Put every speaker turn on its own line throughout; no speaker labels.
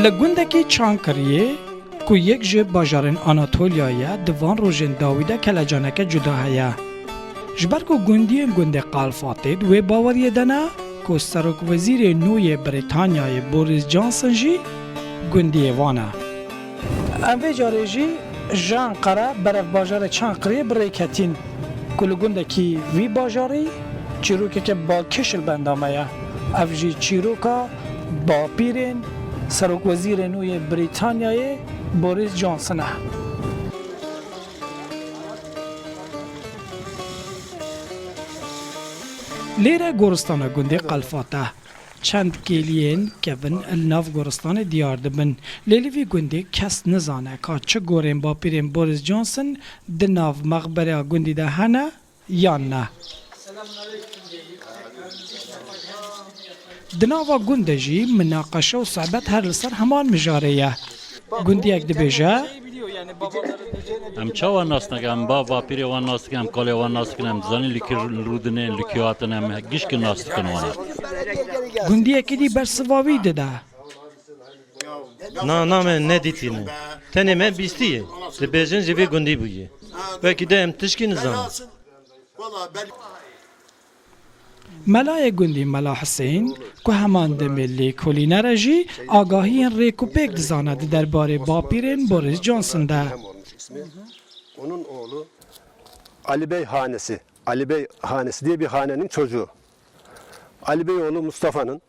لگوندکی چانکریه کو یک جه باجارن آناتولیایه دوان روژن داویده کلجانک جدا هیا. جبر کو گنده قالفاتید و باوریه دنا کو سرک وزیر نوی بریتانیای بوریس جانسن جی گندی وانه. اوه جاره جی جان قره برف باجار چانکریه بری کتین. کل گندکی وی باجاری چیروکه که با کشل بندامه یا. افجی چیروکا با پیرین سرک وزیر نوی بریتانیای بوریس جانسن. لیره گورستان گنده قلفاته چند کلیین که ون الناف گورستان دیار دبن لیلی گنده کس نزانه که چه گورین با پیرین بوریس جانسن دناف مقبره گندی ده هنه یا نه. دناوا گنده جی مناقشه و صحبت هر لسر همان مجاریه. گندی اک دبیجه
ام چاوان ناس نکم با پیری وان ناس نکم کالی وان ناس نکم زنی لیکی رودنه لیکیاتن هم گیش که ناس نکنوانا
گندی اکی دی برسواوی داده
نه من ندیتینه تنه من بیستیه لبیجن جوی گندی بویه وکی ده ام تشکی نزان
ملای گندی ملا حسین که همان دمیلی کلینر جی آگاهی این ریکو پیک دزاند درباره باپیرین بوریس جانسن ده.
Onun oğlu Ali Bey hanesi. Ali Bey hanesi diye bir hanenin çocuğu. Ali Bey oğlu Mustafa'nın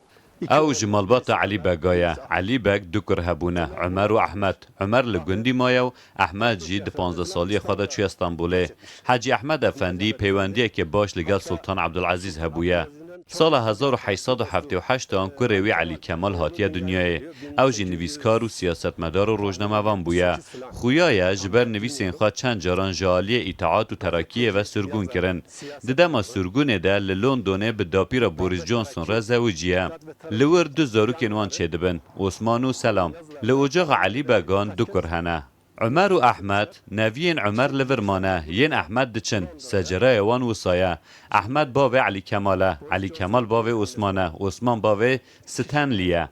او جمالبات علي بقايا علي بق دكر هبونه عمر واحمد عمر لگندی مایو احمد جی د 15 سالی خدا چوی استانبوله حاجی احمد افندی پیوندی که باش لگل سلطان عبدالعزیز هبویه سال 1878 آن که روی علی کمال هاتیه دنیای او جی نویسکار و سیاستمدار و روزنامه‌وان بویه خویای جبر نویسین خواه چند جاران جالی اطاعت و تراکیه و سرگون کرن ددما سرگونه ده لندن به داپیر بوریس جانسون را زوجیه لور دو زاروکین وان چه دبن عثمان و سلام لوجاق علی بگان دو کرهنه عمر و احمد نوین عمر لورمانه ین احمد دچن سجره وان وصایه احمد باوی علی کماله علی کمال باوی عثمانه عثمان باوی ستنلیه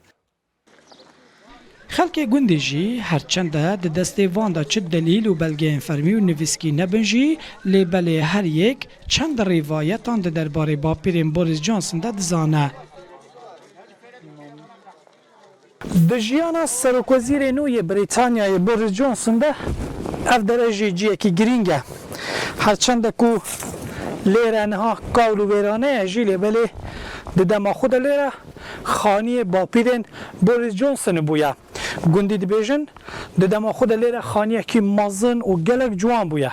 خلک گندی جی هرچنده د دسته واندا چه دلیل و بلگه فرمی و نویسکی نبنجی لیبل هر یک چند روایتان ده درباره باپیرین بوریس جانسن ده دزانه. د ژیانا سرکوزیر نوی بریتانیای بوریس جانسن ده اف درجه جیه که گرینگه هرچنده کو لیره نها کاولو ویرانه جیلی بلی ده دما خود لیره خانی باپیرین بوریس جانسن بویا گندی دبیجن ده دما خود لیره خانیه که مازن و گلک جوان بویا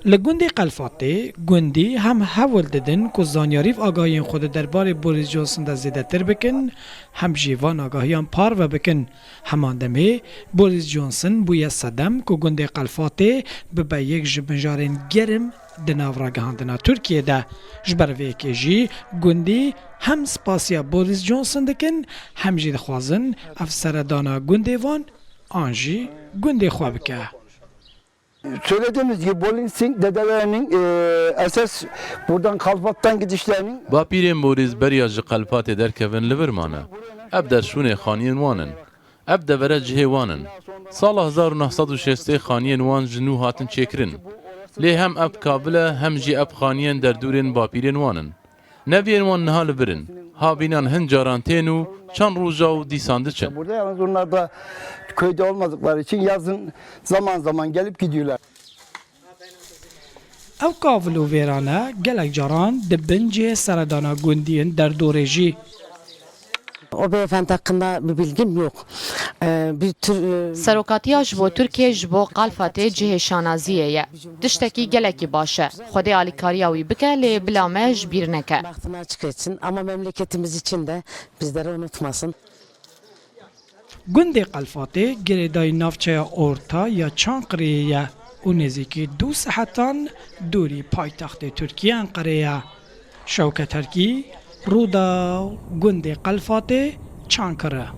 لگندی قلفاتی گندی هم حول دادن که زانیاریف آگاهی خود درباره بوریس جانسن ده زیده تر بکن هم جیوان آگاهیان پار و بکن همان دمه بوریس جانسن بوی صدم که گندی قلفاتی به یک جبنجارین گرم دناورا گهاندنا ترکیه ده جبروی که جی گندی هم سپاسیا بوریس جانسن دکن هم جی دخوازن افسردانا گندی وان آنجی گندی خواه بکه
Söylediğimiz gibi Bollinsing dedelerinin esas buradan Kalfat'tan gidişlerinin
باپیرین بوریس بریا جی قلپات درکوین لورمانه اب در شونه خانین وانن اب دوره جهه وانن سال 1960 خانین وان جنو هاتن چکرن لی هم اب کابله هم جی اب خانین در دورین باپیرین وانن نوین وان نهال برن ها بینان هنجاران تینو چند روزا و دیسانده چن
burada yalnız onlar da köyde olmadıkları için yazın zaman zaman gelip gidiyorlar.
او کاولو ویرانه گلک جاران دبنجه سردانا گندین در دوره جی
O beyefendi hakkında bir bilgim yok. Bir tür
سروکاتیا جبو ترکیه جبو قلفاتی جه شانازیه یه دشتکی گلکی باشه خودی آلیکاریاوی بکه لی بلامج بیر نکه
bahtına açık etsin ama memleketimiz için de bizleri unutmasın.
گندی قلفاتی گریدای نافچه اورتا یا چانقریه و نزیکی 2 ساعتان دوری پایتخت ترکیه انقره شوکت ترکی رودا گندی قلفاتی چانقره